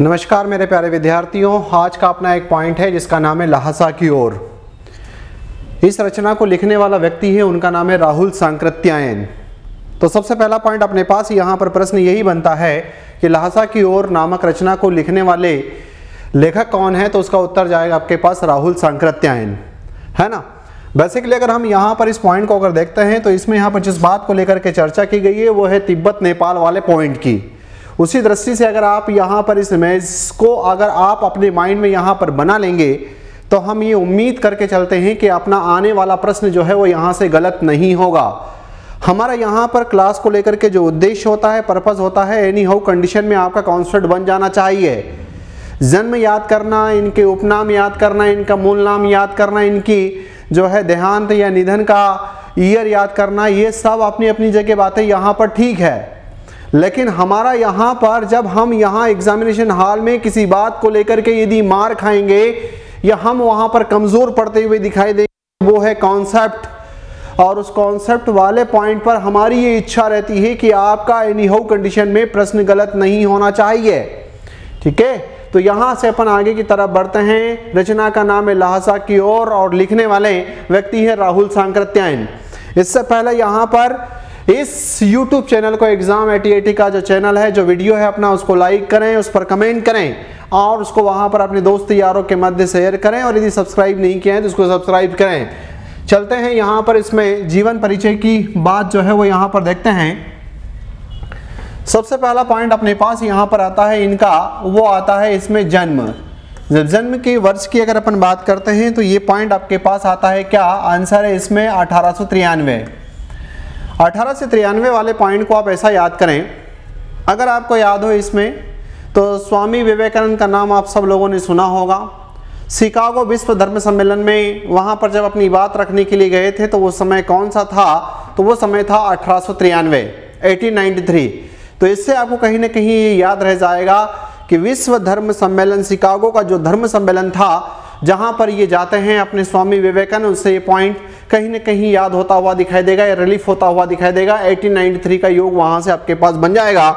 नमस्कार मेरे प्यारे विद्यार्थियों, आज का अपना एक पॉइंट है जिसका नाम है लहासा की ओर। इस रचना को लिखने वाला व्यक्ति है, उनका नाम है राहुल सांकृत्यायन। तो सबसे पहला पॉइंट अपने पास यहाँ पर प्रश्न यही बनता है कि लहासा की ओर नामक रचना को लिखने वाले लेखक कौन है, तो उसका उत्तर जाएगा आपके पास राहुल सांकृत्यायन, है ना। बेसिकली अगर हम यहाँ पर इस पॉइंट को अगर देखते हैं तो इसमें यहाँ पर जिस बात को लेकर के चर्चा की गई है वो है तिब्बत नेपाल वाले पॉइंट की। उसी दृष्टि से अगर आप यहाँ पर इस इमेज को अगर आप अपने माइंड में यहाँ पर बना लेंगे तो हम ये उम्मीद करके चलते हैं कि अपना आने वाला प्रश्न जो है वो यहाँ से गलत नहीं होगा। हमारा यहाँ पर क्लास को लेकर के जो उद्देश्य होता है, पर्पस होता है, एनी हाउ कंडीशन में आपका कॉन्सेप्ट बन जाना चाहिए। जन्म याद करना, इनके उपनाम याद करना, इनका मूल नाम याद करना, इनकी जो है देहांत या निधन का ईयर याद करना, ये सब अपनी अपनी जगह बातें यहाँ पर ठीक है। लेकिन हमारा यहाँ पर जब हम यहाँ एग्जामिनेशन हॉल में किसी बात को लेकर के यदि मार खाएंगे या हम वहाँ पर कमज़ोर पड़ते हुए दिखाई देंगे, वो है कॉन्सेप्ट। और उस कॉन्सेप्ट वाले पॉइंट पर हमारी ये इच्छा रहती है कि आपका एनी हाउ कंडीशन में प्रश्न गलत नहीं होना चाहिए, ठीक है। तो यहाँ से अपन आगे की तरफ बढ़ते हैं। रचना का नाम है लहासा की ओर और लिखने वाले व्यक्ति है राहुल सांकृत्यायन। इससे पहले यहाँ पर इस YouTube चैनल को एग्जाम8080 का जो चैनल है, जो वीडियो है अपना, उसको लाइक करें, उस पर कमेंट करें और उसको वहाँ पर अपने दोस्त यारों के मध्य शेयर करें। और यदि सब्सक्राइब नहीं किया है तो उसको सब्सक्राइब करें। चलते हैं यहाँ पर इसमें जीवन परिचय की बात जो है वो यहाँ पर देखते हैं। सबसे पहला पॉइंट अपने पास यहाँ पर आता है इनका, वो आता है इसमें जन्म। जब जन्म के वर्ष की अगर अपन बात करते हैं तो ये पॉइंट आपके पास आता है क्या, आंसर है इसमें 1893। 1893 वाले पॉइंट को आप ऐसा याद करें, अगर आपको याद हो इसमें तो स्वामी विवेकानंद का नाम आप सब लोगों ने सुना होगा। शिकागो विश्व धर्म सम्मेलन में वहाँ पर जब अपनी बात रखने के लिए गए थे तो वो समय कौन सा था, तो वो समय था 1893, 1893। तो इससे आपको कहीं ना कहीं ये याद रह जाएगा कि विश्व धर्म सम्मेलन, शिकागो का जो धर्म सम्मेलन था जहाँ पर ये जाते हैं अपने स्वामी विवेकानंद, उससे ये पॉइंट कहीं ना कहीं याद होता हुआ दिखाई देगा या रिलीफ होता हुआ दिखाई देगा। 1893 का योग वहाँ से आपके पास बन जाएगा।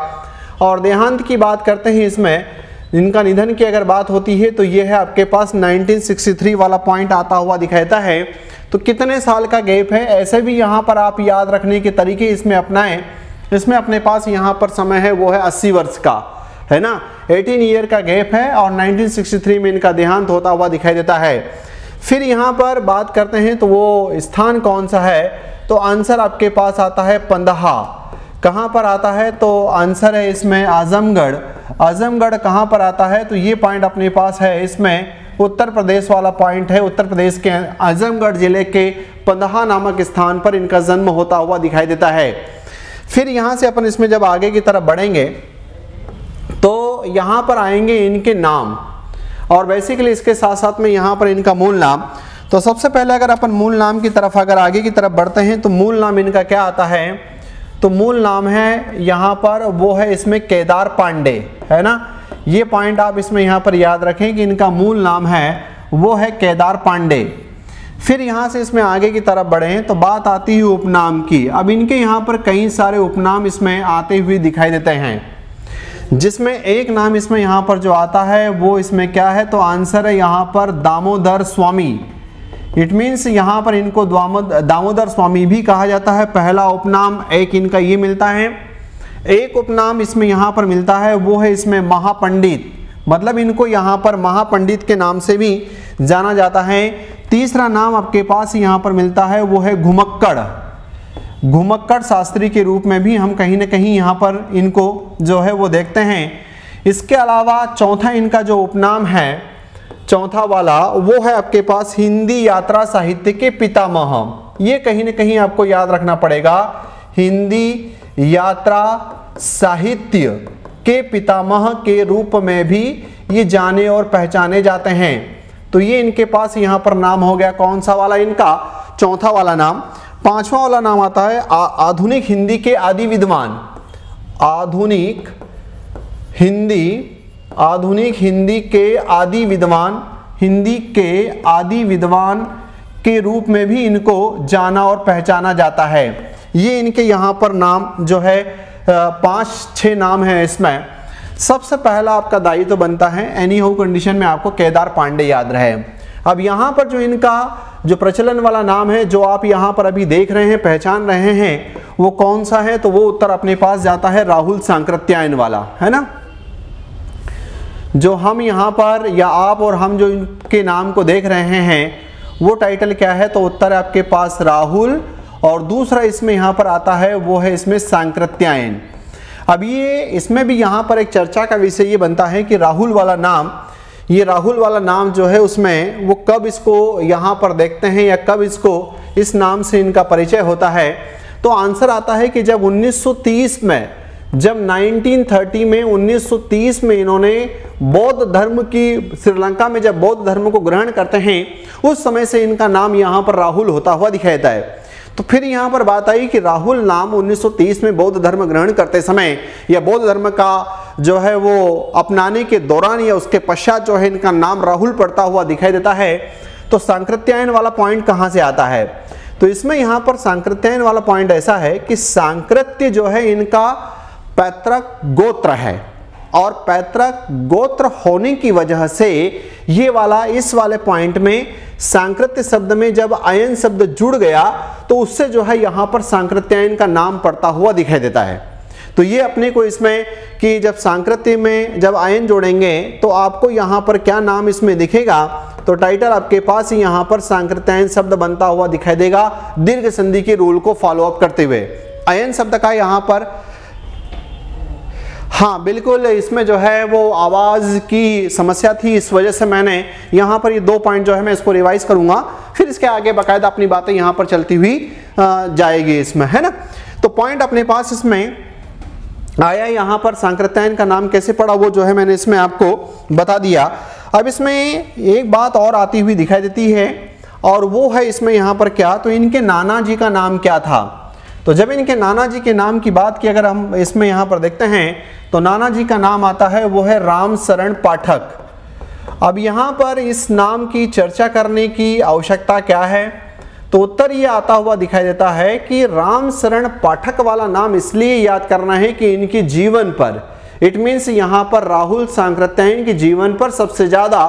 और देहांत की बात करते हैं, इसमें इनका निधन की अगर बात होती है तो ये है आपके पास 1963 वाला पॉइंट आता हुआ दिखाता है। तो कितने साल का गैप है, ऐसे भी यहाँ पर आप याद रखने के तरीके इसमें अपनाएं। इसमें अपने पास यहाँ पर समय है वो है 80 वर्ष का, है ना। 18 ईयर का गैप है और 1963 में इनका देहांत होता हुआ दिखाई देता है। फिर यहाँ पर बात करते हैं तो वो स्थान कौन सा है, तो आंसर आपके पास आता है पंदहा। कहाँ पर आता है, तो आंसर है इसमें आजमगढ़। आजमगढ़ कहाँ पर आता है, तो ये पॉइंट अपने पास है इसमें उत्तर प्रदेश वाला पॉइंट है। उत्तर प्रदेश के आजमगढ़ जिले के पंदहा नामक स्थान पर इनका जन्म होता हुआ दिखाई देता है। फिर यहाँ से अपन इसमें जब आगे की तरफ बढ़ेंगे तो यहाँ पर आएंगे इनके नाम और बेसिकली इसके साथ साथ में यहाँ पर इनका मूल नाम। तो सबसे पहले अगर अपन मूल नाम की तरफ अगर आगे की तरफ बढ़ते हैं तो मूल नाम इनका क्या आता है, तो मूल नाम है यहाँ पर वो है इसमें केदार पांडे, है ना। ये पॉइंट आप इसमें यहाँ पर याद रखें कि इनका मूल नाम है वो है केदार पांडे। फिर यहाँ से इसमें आगे की तरफ बढ़ें तो बात आती है उपनाम की। अब इनके यहाँ पर कई सारे उपनाम इसमें आते हुए दिखाई देते हैं, जिसमें एक नाम इसमें यहाँ पर जो आता है वो इसमें क्या है, तो आंसर है यहाँ पर दामोदर स्वामी। इट मीन्स यहाँ पर इनको दामोदर स्वामी भी कहा जाता है। पहला उपनाम एक इनका ये मिलता है। एक उपनाम इसमें यहाँ पर मिलता है वो है इसमें महापंडित, मतलब इनको यहाँ पर महापंडित के नाम से भी जाना जाता है। तीसरा नाम आपके पास यहाँ पर मिलता है वो है घुमक्कड़। घुमक्कड़ शास्त्री के रूप में भी हम कहीं ना कहीं यहाँ पर इनको जो है वो देखते हैं। इसके अलावा चौथा इनका जो उपनाम है, चौथा वाला, वो है आपके पास हिंदी यात्रा साहित्य के पितामह। ये कहीं ना कहीं आपको याद रखना पड़ेगा, हिंदी यात्रा साहित्य के पितामह के रूप में भी ये जाने और पहचाने जाते हैं। तो ये इनके पास यहाँ पर नाम हो गया, कौन सा वाला, इनका चौथा वाला नाम। पांचवा वाला नाम आता है आधुनिक हिंदी के आदि विद्वान। आधुनिक हिंदी के आदि विद्वान, हिंदी के आदि विद्वान के रूप में भी इनको जाना और पहचाना जाता है। ये इनके यहाँ पर नाम जो है 5-6 नाम हैं इसमें। सबसे पहला आपका दायित्व तो बनता है एनी हाउ कंडीशन में आपको केदार पांडे याद रहे। अब यहाँ पर जो इनका जो प्रचलन वाला नाम है जो आप यहाँ पर अभी देख रहे हैं, पहचान रहे हैं, वो कौन सा है? तो वो उत्तर अपने पास जाता है राहुल सांकृत्यायन वाला, है ना। जो हम यहाँ पर या आप और हम जो इनके नाम को देख रहे हैं वो टाइटल क्या है? तो उत्तर आपके पास राहुल, और दूसरा इसमें यहाँ पर आता है वो है इसमें सांकृत्यायन। अब ये इसमें भी यहाँ पर एक चर्चा का विषय ये बनता है कि राहुल वाला नाम, ये राहुल वाला नाम जो है उसमें वो कब इसको यहाँ पर देखते हैं या कब इसको इस नाम से इनका परिचय होता है? तो आंसर आता है कि जब 1930 में, जब 1930 में 1930 में इन्होंने बौद्ध धर्म की, श्रीलंका में जब बौद्ध धर्म को ग्रहण करते हैं उस समय से इनका नाम यहाँ पर राहुल होता हुआ दिखाई देता है। तो फिर यहाँ पर बात आई कि राहुल नाम 1930 में बौद्ध धर्म ग्रहण करते समय या बौद्ध धर्म का जो है वो अपनाने के दौरान या उसके पश्चात जो है इनका नाम राहुल पड़ता हुआ दिखाई देता है। तो सांकृत्यायन वाला पॉइंट कहाँ से आता है? तो इसमें यहाँ पर सांकृत्यायन वाला पॉइंट ऐसा है कि सांकृत्य जो है इनका पैतृक गोत्र है, और पैतृक गोत्र होने की वजह से ये वाला, इस वाले पॉइंट में सांकृत्य शब्द में जब आयन शब्द जुड़ गया तो उससे जो है यहाँ पर सांकृत्यायन का नाम पड़ता हुआ दिखाई देता है। तो ये अपने को इसमें कि जब सांकृत्य में जब आयन जोड़ेंगे तो आपको यहाँ पर क्या नाम इसमें दिखेगा? तो टाइटल आपके पास ही यहाँ पर सांकृत्यायन शब्द बनता हुआ दिखाई देगा, दीर्घ संधि के रूल को फॉलो अप करते हुए। आयन शब्द का यहाँ पर, हाँ बिल्कुल, इसमें जो है वो आवाज़ की समस्या थी, इस वजह से मैंने यहाँ पर ये 2 पॉइंट जो है मैं इसको रिवाइज करूँगा, फिर इसके आगे बाकायदा अपनी बातें यहाँ पर चलती हुई जाएगी इसमें, है ना। तो पॉइंट अपने पास इसमें आया, यहाँ पर सांकृत्यायन का नाम कैसे पड़ा वो जो है मैंने इसमें आपको बता दिया। अब इसमें एक बात और आती हुई दिखाई देती है, और वो है इसमें यहाँ पर क्या? तो इनके नाना जी का नाम क्या था? तो जब इनके नाना जी के नाम की बात की अगर हम इसमें यहाँ पर देखते हैं तो नाना जी का नाम आता है वो है राम शरण पाठक। अब यहाँ पर इस नाम की चर्चा करने की आवश्यकता क्या है? तो उत्तर ये आता हुआ दिखाई देता है कि राम शरण पाठक वाला नाम इसलिए याद करना है कि इनके जीवन पर, इट मीन्स यहाँ पर राहुल सांकृत्यायन के जीवन पर सबसे ज़्यादा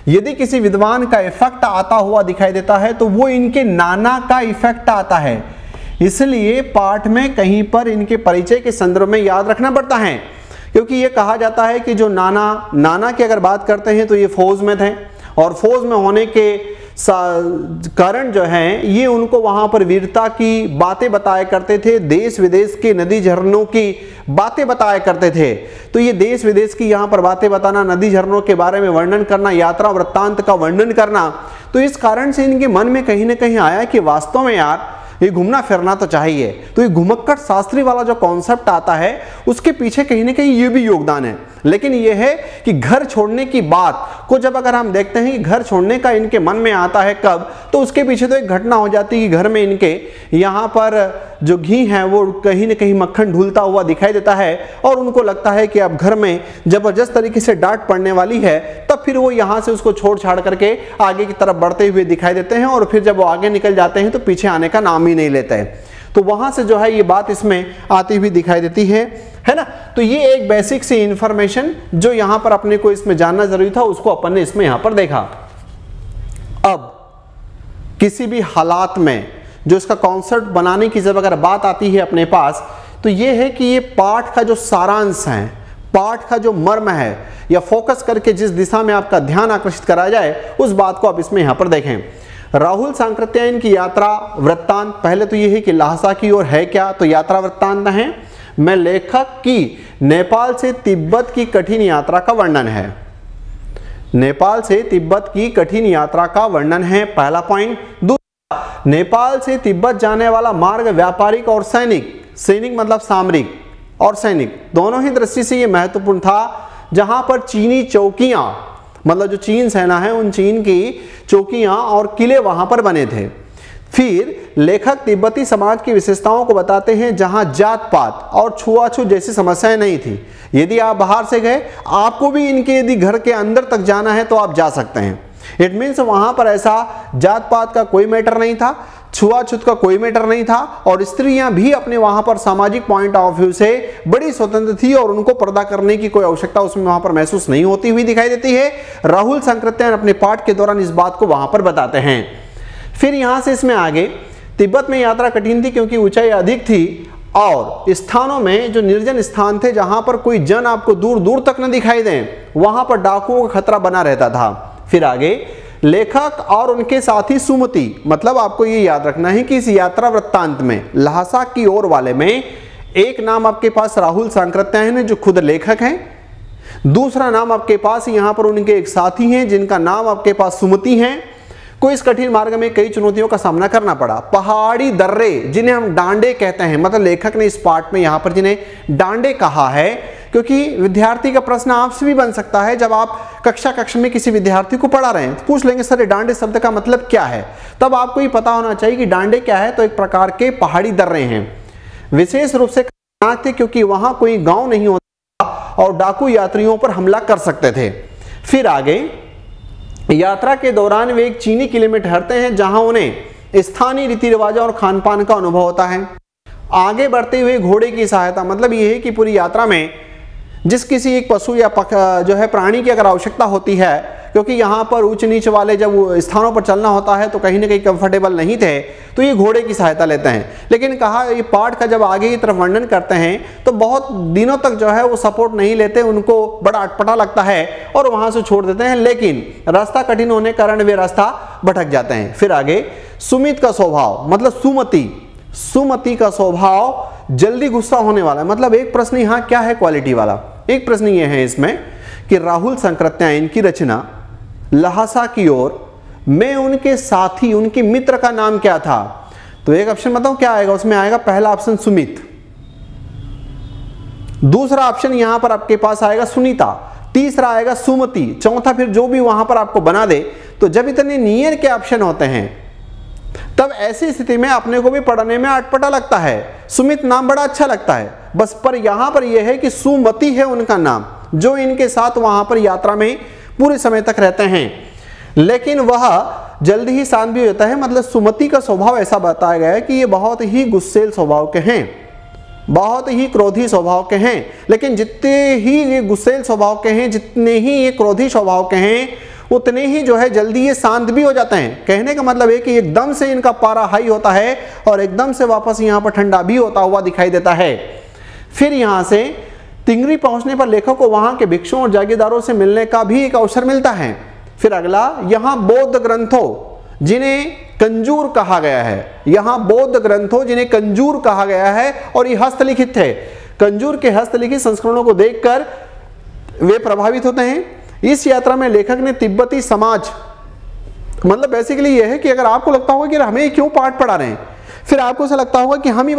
यदि किसी विद्वान का इफेक्ट आता हुआ दिखाई देता है तो वो इनके नाना का इफेक्ट आता है। इसलिए पाठ में कहीं पर इनके परिचय के संदर्भ में याद रखना पड़ता है, क्योंकि ये कहा जाता है कि जो नाना की अगर बात करते हैं तो ये फौज में थे, और फौज में होने के कारण जो है ये उनको वहाँ पर वीरता की बातें बताया करते थे, देश विदेश के नदी झरनों की बातें बताया करते थे। तो ये देश विदेश की यहाँ पर बातें बताना, नदी झरनों के बारे में वर्णन करना, यात्रा वृत्तांत का वर्णन करना, तो इस कारण से इनके मन में कहीं ना कहीं आया कि वास्तव में यार ये घूमना फिरना तो चाहिए। तो ये घुमक्कड़ शास्त्री वाला जो कॉन्सेप्ट आता है उसके पीछे कहीं ना कहीं ये भी योगदान है। लेकिन ये है कि घर छोड़ने की बात को जब अगर हम देखते हैं कि घर छोड़ने का इनके मन में आता है कब, तो उसके पीछे तो एक घटना हो जाती है कि घर में इनके यहाँ पर जो घी है वो कहीं ना कहीं मक्खन ढूलता हुआ दिखाई देता है, और उनको लगता है कि अब घर में जबरदस्त तरीके से डांट पड़ने वाली है। तब फिर वो यहाँ से उसको छोड़ छाड़ करके आगे की तरफ बढ़ते हुए दिखाई देते हैं, और फिर जब वो आगे निकल जाते हैं तो पीछे आने का नाम ही नहीं लेते हैं। तो वहां से जो है ये बात इसमें आती हुई दिखाई देती है ना। तो ये एक बेसिक सी इंफॉर्मेशन जो यहां पर अपने को इसमें जानना जरूरी था, उसको अपन ने इसमें यहां पर देखा। अब किसी भी हालात में जो इसका कॉन्सेप्ट बनाने की जब अगर बात आती है अपने पास, तो ये है कि ये पाठ का जो सारांश है, पाठ का जो मर्म है, या फोकस करके जिस दिशा में आपका ध्यान आकर्षित करा जाए उस बात को आप इसमें यहां पर देखें। राहुल सांकृत्यायन की यात्रा वृत्तांत, पहले तो ये है कि लहासा की ओर है क्या, तो यात्रा वृत्तांत है में लेखक की नेपाल से तिब्बत की कठिन यात्रा का वर्णन है। नेपाल से तिब्बत की कठिन यात्रा का वर्णन है, पहला पॉइंट। दूसरा, नेपाल से तिब्बत जाने वाला मार्ग व्यापारिक और सैनिक, सैनिक मतलब सामरिक और सैनिक दोनों ही दृष्टि से ये महत्वपूर्ण था, जहां पर चीनी चौकियां, मतलब जो चीन सेना है उन चीन की चौकियां और किले वहां पर बने थे। फिर लेखक तिब्बती समाज की विशेषताओं को बताते हैं जहां जात पात और छुआछूत जैसी समस्याएं नहीं थी। यदि आप बाहर से गए, आपको भी इनके यदि घर के अंदर तक जाना है तो आप जा सकते हैं। इट मीन्स वहां पर ऐसा जात पात का कोई मैटर नहीं था, छुआछूत का कोई मैटर नहीं था और स्त्रियां भी अपने वहां पर सामाजिक पॉइंट ऑफ व्यू से बड़ी स्वतंत्र थी और उनको पर्दा करने की कोई आवश्यकता उसमें वहां पर महसूस नहीं होती हुई दिखाई देती है। राहुल सांकृत्यायन अपने पाठ के दौरान इस बात को वहां पर बताते हैं। फिर यहां से इसमें आगे, तिब्बत में यात्रा कठिन थी क्योंकि ऊंचाई अधिक थी और स्थानों में जो निर्जन स्थान थे जहां पर कोई जन आपको दूर दूर तक न दिखाई दें, वहां पर डाकुओं का खतरा बना रहता था। फिर आगे, लेखक और उनके साथी सुमति, मतलब आपको ये याद रखना है कि इस यात्रा वृत्तांत में ल्हासा की ओर वाले में एक नाम आपके पास राहुल सांकृत्यायन है जो खुद लेखक हैं, दूसरा नाम आपके पास यहां पर उनके एक साथी हैं जिनका नाम आपके पास सुमति हैं। को इस कठिन मार्ग में कई चुनौतियों का सामना करना पड़ा। पहाड़ी दर्रे जिन्हें हम डांडे कहते हैं, मतलब लेखक ने इस पाठ में यहां पर जिन्हें डांडे कहा है, क्योंकि विद्यार्थी का प्रश्न आपसे भी बन सकता है जब आप कक्षा में किसी विद्यार्थी को पढ़ा रहे हैं तो पूछ लेंगे सर ये डांडे शब्द का मतलब क्या है। तब आपको ये पता होना चाहिए कि डांडे क्या है। तो एक प्रकार के पहाड़ी दर्रे हैं, विशेष रूप से खतरनाक थे क्योंकि वहां कोई गांव नहीं होता और डाकू यात्रियों पर हमला कर सकते थे। फिर आगे, यात्रा के दौरान वे एक चीनी किले में ठहरते हैं जहां उन्हें स्थानीय रीति रिवाजों और खान पान का अनुभव होता है। आगे बढ़ते हुए घोड़े की सहायता, मतलब यह है कि पूरी यात्रा में जिस किसी एक पशु या जो है प्राणी की अगर आवश्यकता होती है, क्योंकि यहाँ पर ऊंच नीच वाले जब स्थानों पर चलना होता है तो कहीं ना कहीं कंफर्टेबल नहीं थे, तो ये घोड़े की सहायता लेते हैं। लेकिन कहा ये पाठ का जब आगे की तरफ वर्णन करते हैं तो बहुत दिनों तक जो है वो सपोर्ट नहीं लेते, उनको बड़ा अटपटा लगता है और वहां से छोड़ देते हैं, लेकिन रास्ता कठिन होने के कारण वे रास्ता भटक जाते हैं। फिर आगे, सुमित का स्वभाव, मतलब सुमति का स्वभाव जल्दी गुस्सा होने वाला है। मतलब एक प्रश्न यहाँ क्या है क्वालिटी वाला, एक प्रश्न ये है इसमें कि राहुल सांकृत्यायन की रचना ल्हासा की ओर में उनके साथी, उनके मित्र का नाम क्या था। तो एक ऑप्शन बताओ क्या आएगा, उसमें आएगा पहला ऑप्शन सुमित, दूसरा ऑप्शन यहां पर आपके पास आएगा सुनीता, तीसरा आएगा सुमति, चौथा फिर जो भी वहां पर आपको बना दे। तो जब इतने नियर के ऑप्शन होते हैं तब ऐसी स्थिति में अपने को भी पढ़ने में अटपटा लगता है। सुमित नाम बड़ा अच्छा लगता है बस, पर यहां पर यह है कि सुमति है उनका नाम जो इनके साथ वहां पर यात्रा में पूरे समय तक रहते हैं, लेकिन वह जल्दी ही शांत भी होता है। मतलब सुमति का स्वभाव ऐसा बताया गया है कि ये बहुत ही गुस्सेल स्वभाव के हैं, बहुत ही क्रोधी स्वभाव के हैं, लेकिन जितने ही ये गुस्सेल स्वभाव के हैं, जितने ही ये क्रोधी स्वभाव के हैं, उतने ही जो है जल्दी ये शांत भी हो जाते हैं। कहने का मतलब है कि एकदम से इनका पारा हाई होता है और एकदम से वापस यहाँ पर ठंडा भी होता हुआ दिखाई देता है। फिर यहाँ से तिंगरी पहुंचने पर लेखक को वहां के भिक्षुओं और जागीरदारों से मिलने का भी एक अवसर मिलता है। फिर अगला, यहाँ बौद्ध ग्रंथों जिन्हें कंजूर कहा गया है, यहाँ बौद्ध ग्रंथों जिन्हें कंजूर कहा गया है और ये हस्तलिखित थे। कंजूर के हस्तलिखित संस्करणों को देखकर वे प्रभावित होते हैं। इस यात्रा में लेखक ने तिब्बती समाज, मतलब बेसिकली यह है कि अगर आपको लगता होगा कि हमें क्यों पाठ पढ़ा रहे हैं, फिर आपको ऐसा लगता होगा कि हम ही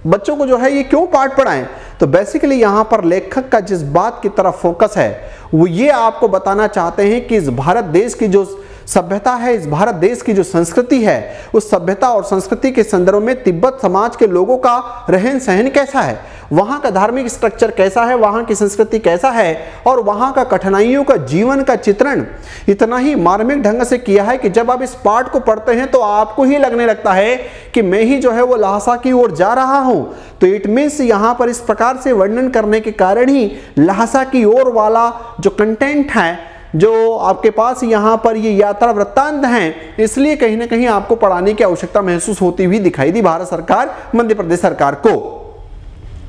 बच्चों को जो है ये क्यों पाठ पढ़ाएं, तो बेसिकली यहाँ पर लेखक का जिस बात की तरफ फोकस है वो ये आपको बताना चाहते हैं कि इस भारत देश की जो सभ्यता है, इस भारत देश की जो संस्कृति है, उस सभ्यता और संस्कृति के संदर्भ में तिब्बत समाज के लोगों का रहन सहन कैसा है, वहाँ का धार्मिक स्ट्रक्चर कैसा है, वहाँ की संस्कृति कैसा है और वहाँ का कठिनाइयों का जीवन का चित्रण इतना ही मार्मिक ढंग से किया है कि जब आप इस पाठ को पढ़ते हैं तो आपको ही लगने लगता है कि मैं ही जो है वो ल्हासा की ओर जा रहा हूँ। तो इट मीन्स यहाँ पर इस प्रकार से वर्णन करने के कारण ही ल्हासा की ओर वाला जो कंटेंट है, जो आपके पास यहाँ पर ये यात्रा वृत्तांत हैं, इसलिए कहीं ना कहीं आपको पढ़ाने की आवश्यकता महसूस होती हुई दिखाई दी भारत सरकार, मध्य प्रदेश सरकार को।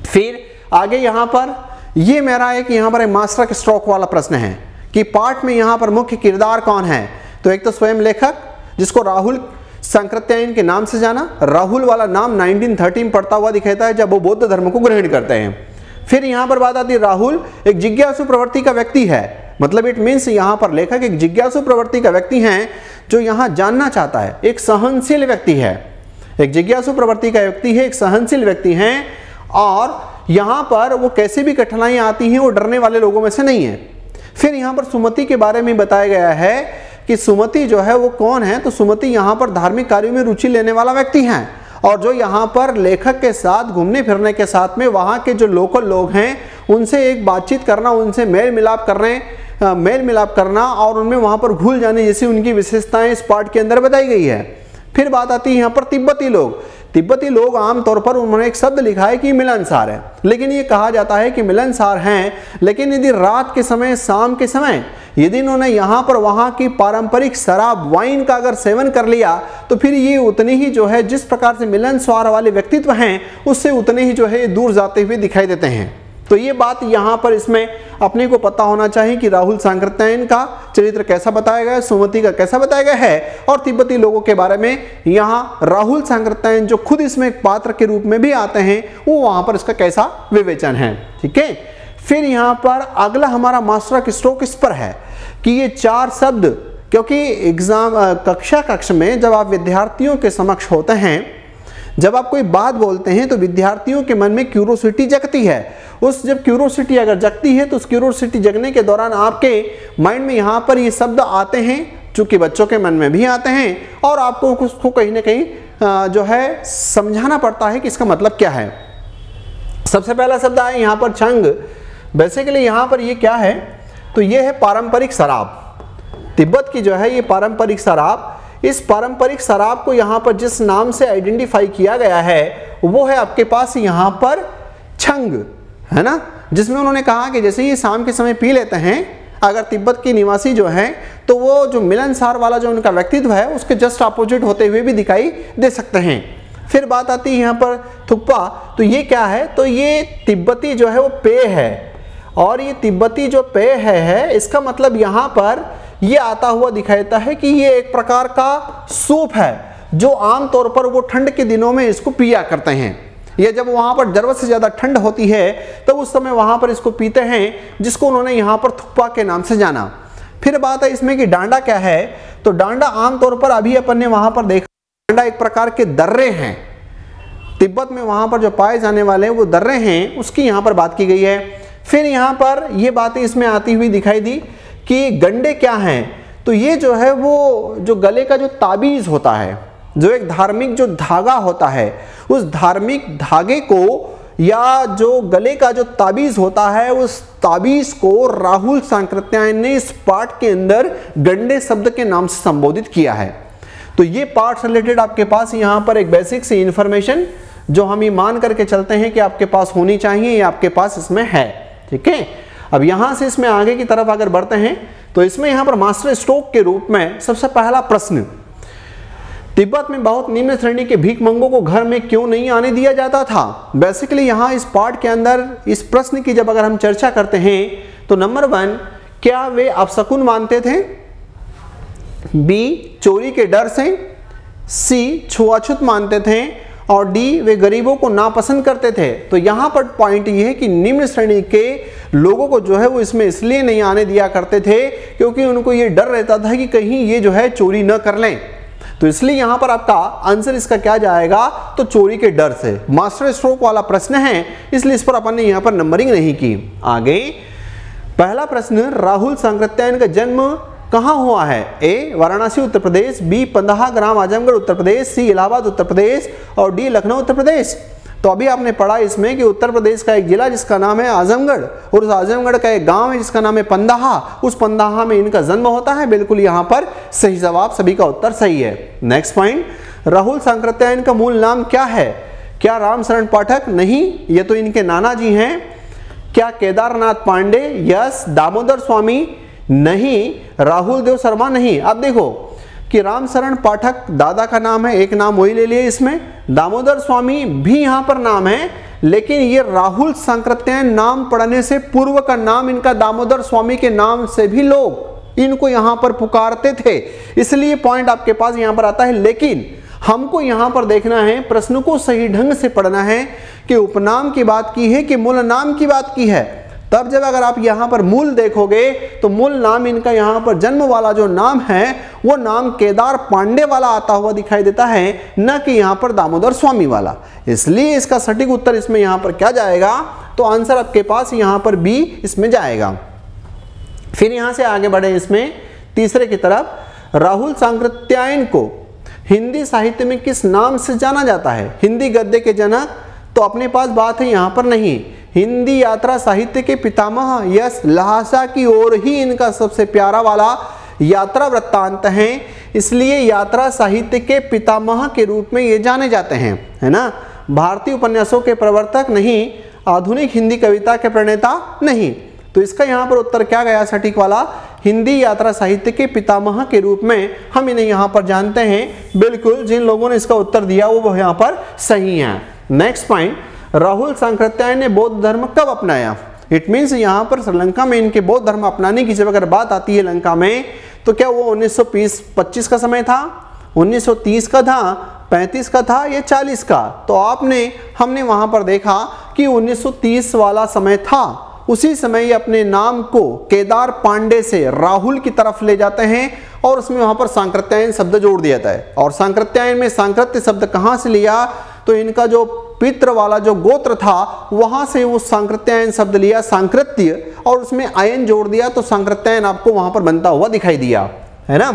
फिर आगे यहाँ पर ये मेरा एक यहाँ पर मास्टर स्ट्रोक वाला प्रश्न है कि पाठ में यहाँ पर मुख्य किरदार कौन है। तो एक तो स्वयं लेखक जिसको राहुल सांकृत्यायन के नाम से जाना, राहुल वाला नाम 1913 पढ़ता हुआ दिखाता है जब वो बौद्ध धर्म को ग्रहण करते हैं। फिर यहाँ पर बात आती है राहुल एक जिज्ञासु प्रवृत्ति का व्यक्ति है, मतलब इट मीन्स यहाँ पर लेखक एक जिज्ञासु प्रवृत्ति का व्यक्ति है जो यहाँ जानना चाहता है, एक सहनशील व्यक्ति है, एक जिज्ञासु प्रवृत्ति का व्यक्ति है, एक सहनशील व्यक्ति है और यहाँ पर वो कैसे भी कठिनाइयाँ आती हैं वो डरने वाले लोगों में से नहीं है। फिर यहाँ पर सुमति के बारे में बताया गया है कि सुमति जो है वो कौन है, तो सुमति यहाँ पर धार्मिक कार्यों में रुचि लेने वाला व्यक्ति है और जो यहाँ पर लेखक के साथ घूमने फिरने के साथ में वहाँ के जो लोकल लोग हैं उनसे एक बातचीत करना, उनसे मेल मिलाप करना और उनमें वहाँ पर घुल जाने जैसी उनकी विशेषताएं इस पाठ के अंदर बताई गई है। फिर बात आती है यहाँ पर तिब्बती लोग। तिब्बती लोग आमतौर पर उन्होंने एक शब्द लिखा है कि मिलनसार है, लेकिन ये कहा जाता है कि मिलनसार हैं, लेकिन यदि रात के समय, शाम के समय यदि इन्होंने यहाँ पर वहाँ की पारंपरिक शराब वाइन का अगर सेवन कर लिया तो फिर ये उतने ही जो है जिस प्रकार से मिलनसार वाले व्यक्तित्व हैं उससे उतने ही जो है दूर जाते हुए दिखाई देते हैं। तो ये बात यहाँ पर इसमें अपने को पता होना चाहिए कि राहुल सांकृत्यायन का चरित्र कैसा बताया गया है, सुमति का कैसा बताया गया है, और तिब्बती लोगों के बारे में यहाँ राहुल सांकृत्यायन जो खुद इसमें एक पात्र के रूप में भी आते हैं वो वहाँ पर इसका कैसा विवेचन है। ठीक है, फिर यहाँ पर अगला हमारा मास्टर स्ट्रोक इस पर है कि ये 4 शब्द, क्योंकि एग्जाम कक्षा में जब आप विद्यार्थियों के समक्ष होते हैं, जब आप कोई बात बोलते हैं तो विद्यार्थियों के मन में क्यूरोसिटी जगती है। उस जब क्यूरोसिटी अगर जगती है तो उस क्यूरोसिटी जगने के दौरान आपके माइंड में यहाँ पर ये शब्द आते हैं, चूंकि बच्चों के मन में भी आते हैं, और आपको उसको कहीं ना कहीं जो है समझाना पड़ता है कि इसका मतलब क्या है। सबसे पहला शब्द आया यहाँ पर छंग। बेसिकली यहाँ पर ये क्या है, तो ये है पारंपरिक शराब। तिब्बत की जो है ये पारंपरिक शराब, इस पारंपरिक शराब को यहाँ पर जिस नाम से आइडेंटिफाई किया गया है वो है आपके पास यहाँ पर छंग, है ना, जिसमें उन्होंने कहा कि जैसे ये शाम के समय पी लेते हैं, अगर तिब्बत के निवासी जो हैं तो वो जो मिलनसार वाला जो उनका व्यक्तित्व है उसके जस्ट अपोजिट होते हुए भी दिखाई दे सकते हैं। फिर बात आती है यहाँ पर थुक्पा। तो ये क्या है, तो ये तिब्बती जो है वो पेय है, और ये तिब्बती जो पेय है इसका मतलब यहाँ पर ये आता हुआ दिखाई देता है कि ये एक प्रकार का सूप है जो आमतौर पर वो ठंड के दिनों में इसको पिया करते हैं, या जब वहाँ पर जरूरत से ज़्यादा ठंड होती है तो उस समय वहाँ पर इसको पीते हैं, जिसको उन्होंने यहाँ पर थुक्पा के नाम से जाना। फिर बात है इसमें कि डांडा क्या है, तो डांडा आमतौर पर अभी अपन ने वहाँ पर देखा, डांडा एक प्रकार के दर्रे हैं, तिब्बत में वहाँ पर जो पाए जाने वाले वो दर्रे हैं, उसकी यहाँ पर बात की गई है। फिर यहाँ पर ये बातें इसमें आती हुई दिखाई दी कि गंडे क्या हैं, तो ये जो है वो जो गले का जो ताबीज़ होता है, जो एक धार्मिक जो धागा होता है, उस धार्मिक धागे को या जो गले का जो ताबीज़ होता है उस ताबीज़ को राहुल सांकृत्यायन ने इस पाठ के अंदर गंडे शब्द के नाम से संबोधित किया है। तो ये पाठ से रिलेटेड आपके पास यहाँ पर एक बेसिक सी इंफॉर्मेशन जो हम ये मान करके चलते हैं कि आपके पास होनी चाहिए, ये आपके पास इसमें है। ठीक है, अब यहाँ से इसमें आगे की तरफ अगर बढ़ते हैं तो इसमें यहाँ पर मास्टर स्ट्रोक के रूप में सबसे पहला प्रश्न, तिब्बत में बहुत निम्न श्रेणी के भीखमंगों को घर में क्यों नहीं आने दिया जाता था। बेसिकली यहाँ इस पाठ के अंदर इस प्रश्न की जब अगर हम चर्चा करते हैं तो नंबर 1, क्या वे अपशकुन मानते थे, बी चोरी के डर से, सी छुआछूत मानते थे, और डी वे गरीबों को नापसंद करते थे। तो यहाँ पर पॉइंट ये है कि निम्न श्रेणी के लोगों को जो है वो इसमें इसलिए नहीं आने दिया करते थे क्योंकि उनको ये डर रहता था कि कहीं ये जो है चोरी न कर लें। तो इसलिए यहाँ पर आपका आंसर इसका क्या जाएगा, तो चोरी के डर से। मास्टर स्ट्रोक वाला प्रश्न है इसलिए इस पर अपन ने यहाँ पर नंबरिंग नहीं की। आगे पहला प्रश्न, राहुल सांकृत्यायन का जन्म कहाँ हुआ है, ए वाराणसी उत्तर प्रदेश, बी पंदहा ग्राम आजमगढ़ उत्तर प्रदेश, सी इलाहाबाद उत्तर प्रदेश, और डी लखनऊ उत्तर प्रदेश। तो अभी आपने पढ़ा इसमें कि उत्तर प्रदेश का एक जिला जिसका नाम है आजमगढ़, और उस आजमगढ़ का एक गांव है जिसका नाम है पंदहा, उस पंदहा में इनका जन्म होता है। बिल्कुल यहाँ पर सही जवाब, सभी का उत्तर सही है। नेक्स्ट पॉइंट, राहुल सांकृत्यायन का मूल नाम क्या है, क्या रामशरण पाठक, नहीं ये तो इनके नाना जी हैं, क्या केदारनाथ पांडे, यस, दामोदर स्वामी, नहीं, राहुल देव शर्मा, नहीं। अब देखो कि रामशरण पाठक दादा का नाम है, एक नाम वही ले लिए इसमें, दामोदर स्वामी भी यहाँ पर नाम है, लेकिन ये राहुल सांकृत्यायन नाम पढ़ने से पूर्व का नाम इनका दामोदर स्वामी के नाम से भी लोग इनको यहाँ पर पुकारते थे, इसलिए पॉइंट आपके पास यहाँ पर आता है। लेकिन हमको यहाँ पर देखना है, प्रश्न को सही ढंग से पढ़ना है कि उपनाम की बात की है कि मूल नाम की बात की है। तब जब अगर आप यहाँ पर मूल देखोगे तो मूल नाम इनका यहाँ पर जन्म वाला जो नाम है वो नाम केदार पांडे वाला आता हुआ दिखाई देता है, न कि यहाँ पर दामोदर स्वामी वाला। इसलिए इसका सटीक उत्तर इसमें यहाँ पर क्या जाएगा, तो आंसर आपके पास यहाँ पर बी इसमें जाएगा। फिर यहाँ से आगे बढ़े इसमें तीसरे की तरफ, राहुल सांकृत्यायन को हिंदी साहित्य में किस नाम से जाना जाता है, हिंदी गद्य के जनक, तो अपने पास बात है यहाँ पर नहीं, हिंदी यात्रा साहित्य के पितामह, यस, लहासा की ओर ही इनका सबसे प्यारा वाला यात्रा वृत्तांत है, इसलिए यात्रा साहित्य के पितामह के रूप में ये जाने जाते हैं, है ना। भारतीय उपन्यासों के प्रवर्तक नहीं, आधुनिक हिंदी कविता के प्रणेता नहीं। तो इसका यहाँ पर उत्तर क्या गया सटीक वाला, हिंदी यात्रा साहित्य के पितामह के रूप में हम इन्हें यहाँ पर जानते हैं। बिल्कुल जिन लोगों ने इसका उत्तर दिया वो यहाँ पर सही है। नेक्स्ट पॉइंट, राहुल सांकृत्यायन ने बौद्ध धर्म कब अपनाया? इट मीन्स यहाँ पर श्रीलंका में इनके बौद्ध धर्म अपनाने की जब अगर बात आती है लंका में, तो क्या वो 1925 का समय था, 1930 का था, 35 का था या 40 का? तो हमने वहां पर देखा कि 1930 वाला समय था। उसी समय ये अपने नाम को केदार पांडे से राहुल की तरफ ले जाते हैं और उसमें वहां पर सांकृत्यायन शब्द जोड़ दिया जाता है। और सांकृत्यायन में सांकृत्य शब्द कहां से लिया, तो इनका जो पितृ वाला जो गोत्र था वहां से वो सांकृत्यायन शब्द लिया, सांकृत्य, और उसमें आयन जोड़ दिया, तो सांकृत्यायन आपको वहां पर बनता हुआ दिखाई दिया, है ना।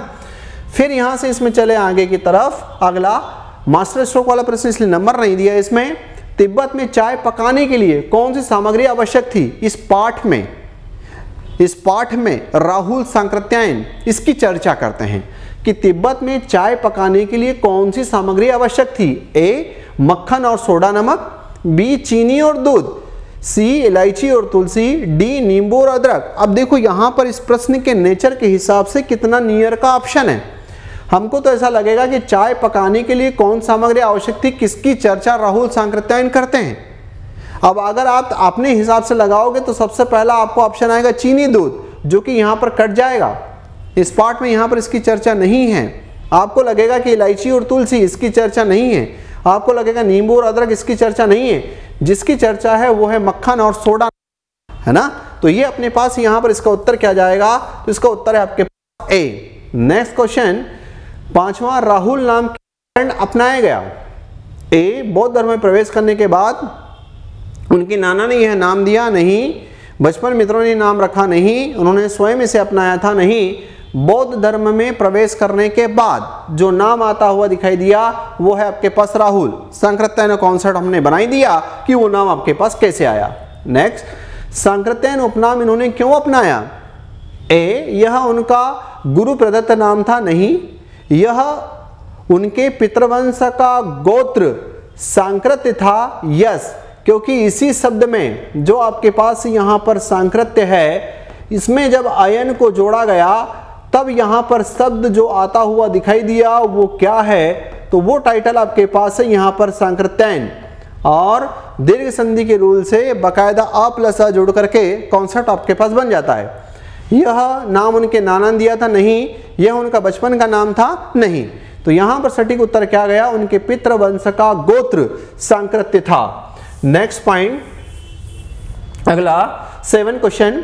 फिर यहां से इसमें चले आगे की तरफ। अगला मास्टर स्ट्रोक वाला प्रश्न, इसलिए नंबर नहीं दिया इसमें। तिब्बत में चाय पकाने के लिए कौन सी सामग्री आवश्यक थी? इस पाठ में राहुल सांकृत्यायन इसकी चर्चा करते हैं कि तिब्बत में चाय पकाने के लिए कौन सी सामग्री आवश्यक थी। ए मक्खन और सोडा नमक, बी चीनी और दूध, सी इलायची और तुलसी, डी नींबू और अदरक। अब देखो यहाँ पर इस प्रश्न के नेचर के हिसाब से कितना नियर का ऑप्शन है। हमको तो ऐसा लगेगा कि चाय पकाने के लिए कौन सामग्री आवश्यक थी, किसकी चर्चा राहुल सांकृत्यायन करते हैं। अब अगर आप अपने हिसाब से लगाओगे तो सबसे पहला आपको ऑप्शन आएगा चीनी दूध, जो कि यहाँ पर कट जाएगा। इस पार्ट में यहाँ पर इसकी चर्चा नहीं है। आपको लगेगा कि इलायची और तुलसी, इसकी चर्चा नहीं है। आपको लगेगा नींबू और अदरक, इसकी चर्चा नहीं है। जिसकी चर्चा है वो है मक्खन और सोडा, है ना। तो ये अपने पास यहाँ पर इसका उत्तर क्या जाएगा, तो इसका उत्तर है आपके पास ए। नेक्स्ट क्वेश्चन, पांचवा, राहुल नाम के अपनाया गया। ए बौद्ध धर्म में प्रवेश करने के बाद उनके नाना ने यह नाम दिया, नहीं। बचपन मित्रों ने नाम रखा, नहीं। उन्होंने स्वयं इसे अपनाया था, नहीं। बौद्ध धर्म में प्रवेश करने के बाद जो नाम आता हुआ दिखाई दिया वो है आपके पास राहुल सांकृत्यायन। कॉन्सेप्ट हमने बनाई दिया कि वो नाम आपके पास कैसे आया। नेक्स्ट, सांकृत्यायन उपनाम इन्होंने क्यों अपनाया? ए यह उनका गुरु प्रदत्त नाम था, नहीं। यह उनके पितृवंश का गोत्र सांकृत्य था, यस, क्योंकि इसी शब्द में जो आपके पास यहाँ पर सांकृत्य है, इसमें जब आयन को जोड़ा गया तब यहाँ पर शब्द जो आता हुआ दिखाई दिया वो क्या है, तो वो टाइटल आपके पास है यहाँ पर सांकृत्यायन। और दीर्घ संधि के रूल से बकायदा अ प्लस अ जोड़ करके कॉन्सेप्ट आपके पास बन जाता है। यह नाम उनके नाना ने दिया था, नहीं। यह उनका बचपन का नाम था, नहीं। तो यहाँ पर सटीक उत्तर क्या गया, उनके पितृवंश का गोत्र सांकृत्य था। नेक्स्ट पॉइंट, अगला 7 क्वेश्चन,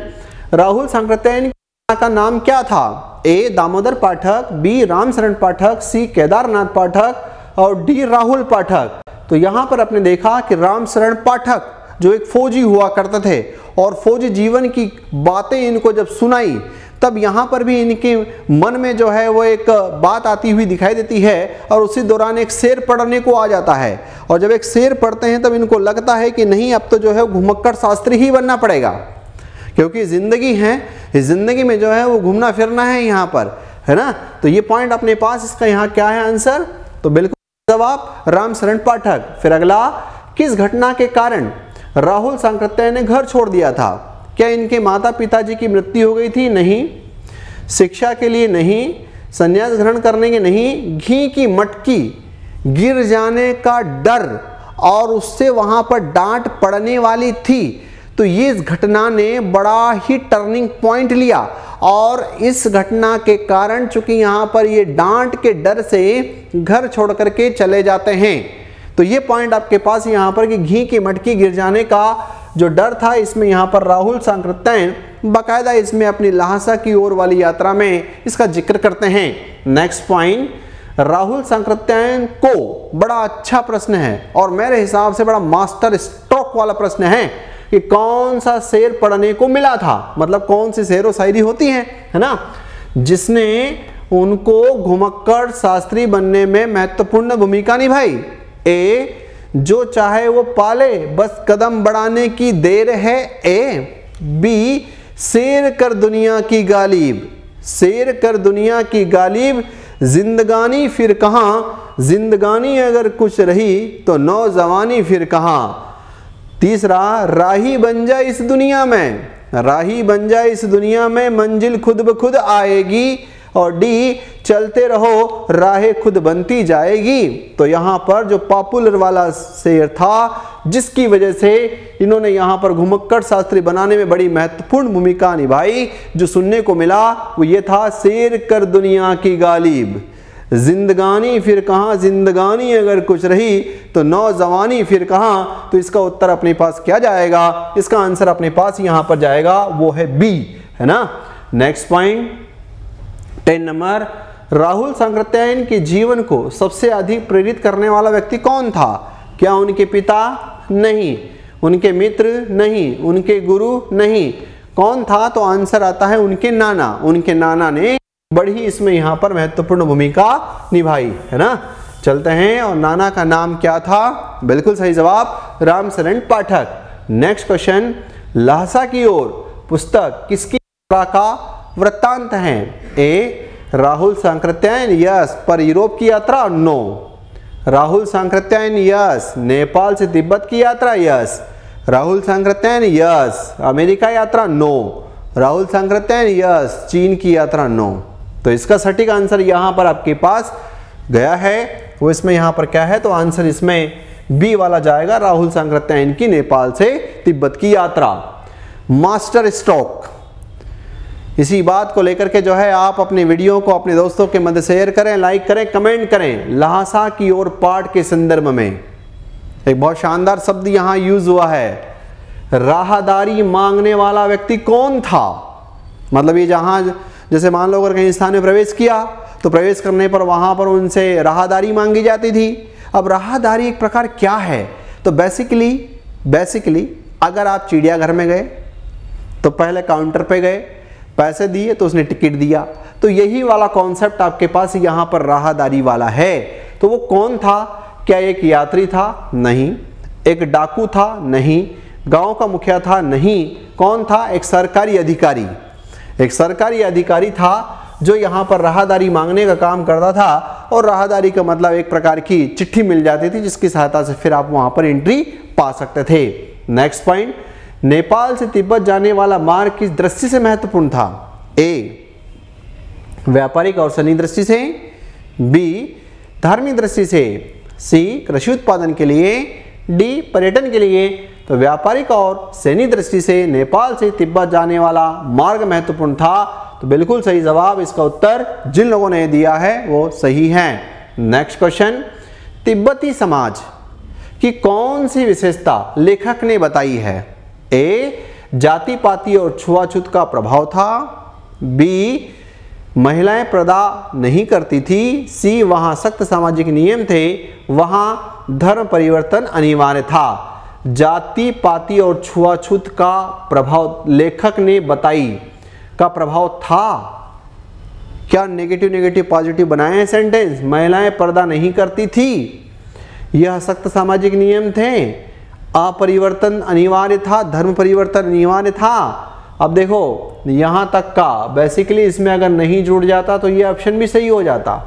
राहुल सांकृत्यायन का नाम क्या था? ए दामोदर पाठक, बी रामशरण पाठक, सी केदारनाथ पाठक और डी राहुल पाठक। तो यहाँ पर आपने देखा कि रामशरण पाठक जो एक फौजी हुआ करते थे और फौजी जीवन की बातें इनको जब सुनाई तब यहाँ पर भी इनके मन में जो है वो एक बात आती हुई दिखाई देती है और उसी दौरान एक शेर पढ़ने को आ जाता है। और जब एक शेर पढ़ते हैं तब इनको लगता है कि नहीं, अब तो जो है घुमक्कड़ शास्त्री ही बनना पड़ेगा, क्योंकि जिंदगी है, इस जिंदगी में जो है वो घूमना फिरना है यहाँ पर, है ना। तो ये पॉइंट अपने पास, इसका यहाँ क्या है आंसर, तो बिल्कुल जवाब रामशरण पाठक। फिर अगला, किस घटना के कारण राहुल सांकृत्यायन ने घर छोड़ दिया था? क्या इनके माता पिताजी की मृत्यु हो गई थी? नहीं। शिक्षा के लिए? नहीं। संन्यास ग्रहण करने के? नहीं। घी की मटकी गिर जाने का डर और उससे वहां पर डांट पड़ने वाली थी। तो ये इस घटना ने बड़ा ही टर्निंग पॉइंट लिया और इस घटना के कारण चूंकि यहाँ पर ये डांट के डर से घर छोड़ करके चले जाते हैं। तो ये पॉइंट आपके पास यहाँ पर कि घी की मटकी गिर जाने का जो डर था, इसमें यहाँ पर राहुल सांकृत्यायन बाकायदा इसमें अपनी ल्हासा की ओर वाली यात्रा में इसका जिक्र करते हैं। नेक्स्ट पॉइंट, राहुल सांकृत्यायन को बड़ा अच्छा प्रश्न है और मेरे हिसाब से बड़ा मास्टर स्ट्रोक वाला प्रश्न है कि कौन सा शेर पढ़ने को मिला था, मतलब कौन सी शेर व शायरी होती है ना, जिसने उनको घुमक्कड़ शास्त्री बनने में महत्वपूर्ण भूमिका निभाई। ए जो चाहे वो पाले, बस कदम बढ़ाने की देर है। ए बी शेर कर दुनिया की गालिब, शेर कर दुनिया की गालिब, जिंदगानी फिर कहाँ, जिंदगानी अगर कुछ रही तो नौजवानी फिर कहाँ। तीसरा, राही बन जाए इस दुनिया में, राही बन जाए इस दुनिया में, मंजिल खुद ब खुद आएगी। और डी, चलते रहो राहें खुद बनती जाएगी। तो यहाँ पर जो पॉपुलर वाला शेर था, जिसकी वजह से इन्होंने यहाँ पर घुमक्कड़ शास्त्री बनाने में बड़ी महत्वपूर्ण भूमिका निभाई, जो सुनने को मिला वो ये था, शेर कर दुनिया की गालिब, जिंदगानी फिर कहाँ, जिंदगानी अगर कुछ रही तो नौजवानी फिर कहाँ। तो इसका उत्तर अपने पास क्या जाएगा, इसका आंसर अपने पास यहाँ पर जाएगा, वो है बी, है ना। Next point 10 number, Rahul Sankrityayan के जीवन को सबसे अधिक प्रेरित करने वाला व्यक्ति कौन था। क्या उनके पिता? नहीं। उनके मित्र? नहीं। उनके गुरु? नहीं। कौन था? तो आंसर आता है उनके नाना। उनके नाना ने बड़ी इसमें यहाँ पर महत्वपूर्ण भूमिका निभाई, है ना। चलते हैं, और नाना का नाम क्या था? बिल्कुल सही जवाब, रामशरण पाठक। नेक्स्ट क्वेश्चन, लहसा की ओर पुस्तक किसकी का वृत्तांत है। ए, राहुल सांकृत्यायन, यस। पर यूरोप की यात्रा, नो। राहुल सांकृत्यायन, यस। नेपाल से तिब्बत की यात्रा, yes. Rahul Sankrityayan, yes. America यात्रा, नो। राहुल सांकृत्यायन, यस। चीन की यात्रा, नो। तो इसका सटीक आंसर यहाँ पर आपके पास गया है, वो इसमें यहाँ पर क्या है, तो आंसर इसमें बी वाला जाएगा, राहुल सांकृत्यायन की नेपाल से तिब्बत की यात्रा। मास्टर स्ट्रोक, इसी बात को लेकर के जो है आप अपने वीडियो को अपने दोस्तों के मध्य शेयर करें, लाइक करें, कमेंट करें। लहासा की ओर पाठ के संदर्भ में एक बहुत शानदार शब्द यहाँ यूज हुआ है, राहदारी मांगने वाला व्यक्ति कौन था। मतलब ये जहाँ, जैसे मान लो अगर कहीं स्थान में प्रवेश किया तो प्रवेश करने पर वहाँ पर उनसे राहदारी मांगी जाती थी। अब राहदारी एक प्रकार क्या है, तो बेसिकली अगर आप चिड़ियाघर में गए तो पहले काउंटर पे गए, पैसे दिए तो उसने टिकट दिया, तो यही वाला कॉन्सेप्ट आपके पास यहाँ पर राहदारी वाला है। तो वो कौन था? क्या एक यात्री था? नहीं। एक डाकू था? नहीं। गांव का मुखिया था? नहीं। कौन था? एक सरकारी अधिकारी। एक सरकारी अधिकारी था जो यहाँ पर राहदारी मांगने का काम करता था, और राहदारी का मतलब एक प्रकार की चिट्ठी मिल जाती थी जिसकी सहायता से फिर आप वहाँ पर एंट्री पा सकते थे। नेक्स्ट पॉइंट, नेपाल से तिब्बत जाने वाला मार्ग किस दृष्टि से महत्वपूर्ण था। ए, व्यापारिक और सैन्य दृष्टि से। बी, धार्मिक दृष्टि से। सी, कृषि उत्पादन के लिए। डी, पर्यटन के लिए। तो व्यापारिक और सैन्य दृष्टि से नेपाल से तिब्बत जाने वाला मार्ग महत्वपूर्ण था। तो बिल्कुल सही जवाब, इसका उत्तर जिन लोगों ने दिया है वो सही है। नेक्स्ट क्वेश्चन, तिब्बती समाज की कौन सी विशेषता लेखक ने बताई है। ए, जाति पाति और छुआछूत का प्रभाव था। बी, महिलाएं पर्दा नहीं करती थी। सी, वहां सख्त सामाजिक नियम थे। वहां धर्म परिवर्तन अनिवार्य था। जाति पाति और छुआछूत का प्रभाव लेखक ने बताई का प्रभाव था। क्या नेगेटिव पॉजिटिव बनाए हैं सेंटेंस। महिलाएं पर्दा नहीं करती थी, यह सख्त सामाजिक नियम थे, अपरिवर्तन अनिवार्य था, धर्म परिवर्तन अनिवार्य था। अब देखो यहां तक का बेसिकली इसमें अगर नहीं जुड़ जाता तो ये ऑप्शन भी सही हो जाता।